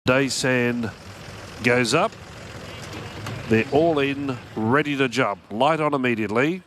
Daysan goes up. They're all in, ready to jump. Light on immediately.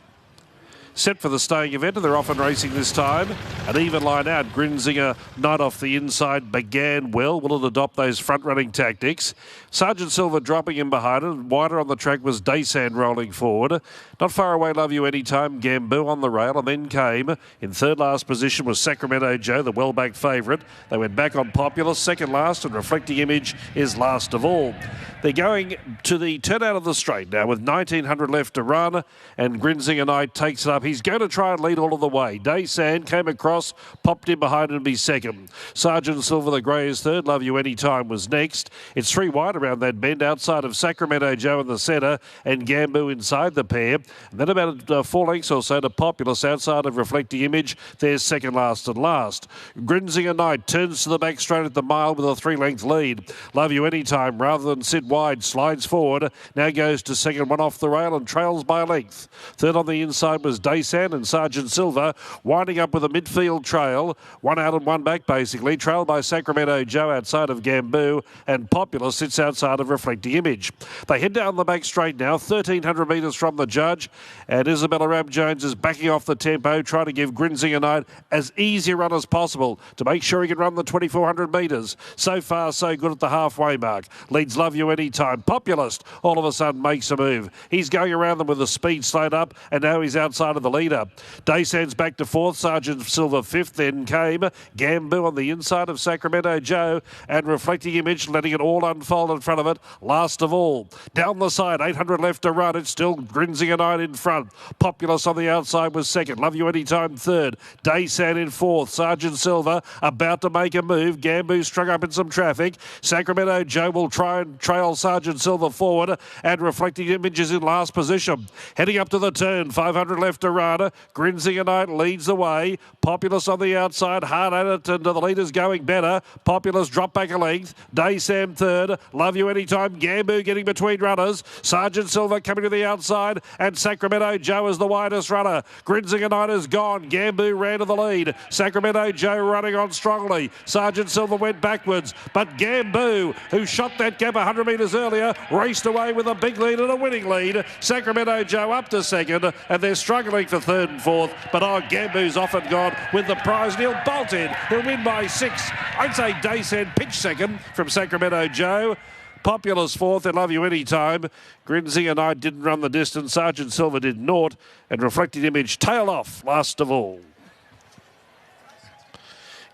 Set for the staying event, and they're off and racing this time. An even line out. Grinzinger, Knight off the inside, began well. Will it adopt those front-running tactics? Sergeant Silver dropping in behind it. Wider on the track was Daysan rolling forward. Not far away, Love You Anytime. Gambu on the rail, and then came in third last position was Sacramento Joe, the well-backed favourite. They went back on Popular, second last, and Reflecting Image is last of all. They're going to the turnout of the straight now with 1900 left to run, and Grinzinger Knight takes it up. He's going to try and lead all of the way. Daysan came across, popped in behind and be second. Sergeant Silver, the grey, is third. Love You Anytime was next. It's three wide around that bend outside of Sacramento Joe in the centre and Gambu inside the pair. And then about 4 lengths or so to Populous outside of Reflecting Image. There's second last and last. Grinzinger Knight turns to the back straight at the mile with a 3-length lead. Love You Anytime, rather than sit wide, slides forward. Now goes to second, one off the rail and trails by a length. Third on the inside was Daysan and Sergeant Silver, winding up with a midfield trail. One out and one back, basically. Trailed by Sacramento Joe outside of Gambu, and Popular sits outside of Reflecting Image. They head down the back straight now, 1,300 metres from the judge, and Isabella Rab-Jones is backing off the tempo, trying to give Grinzinger Knight as easy a run as possible to make sure he can run the 2,400 metres. So far, so good at the halfway mark. Leads Love You Anytime. Populist all of a sudden makes a move. He's going around them with the speed slowed up, and now he's outside of the leader. Daysan's back to fourth, Sergeant Silver fifth, then came Gambu on the inside of Sacramento Joe, and Reflecting Image letting it all unfold in front of it, last of all. Down the side, 800 left to run, it's still Grinzinger Knight in front. Populous on the outside was second, Love You Anytime third, Daysan in fourth, Sergeant Silver about to make a move, Gambu struck up in some traffic, Sacramento Joe will try and trail Sergeant Silver forward, and Reflecting Image is in last position. Heading up to the turn, 500 left to run, Grinzinger Knight leads the way, Populous on the outside, hard at it, and the leader's going better. Populous drop back a length, Daysan third, Love You Anytime, Gambu getting between runners, Sergeant Silver coming to the outside, and Sacramento Joe is the widest runner. Grinzinger Knight is gone, Gambu ran to the lead, Sacramento Joe running on strongly, Sergeant Silver went backwards, but Gambu, who shot that gap 100 metres earlier, raced away with a big lead and a winning lead. Sacramento Joe up to second, and they're struggling for third and fourth, but Gambu's off and gone with the prize, and he'll bolt in. He'll win by 6. I'd say Daysan pitch second from Sacramento Joe. Populous fourth, and Love You Anytime. Grinzinger Knight didn't run the distance. Sergeant Silver did naught, and Reflecting Image tail off last of all.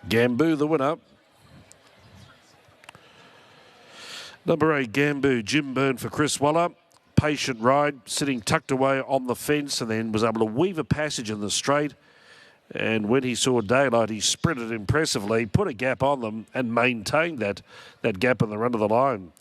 Gambu the winner. Number 8, Gambu, Jim Byrne for Chris Waller. Patient ride, sitting tucked away on the fence, and then was able to weave a passage in the straight. And when he saw daylight, he sprinted impressively, put a gap on them, and maintained that gap in the run of the line.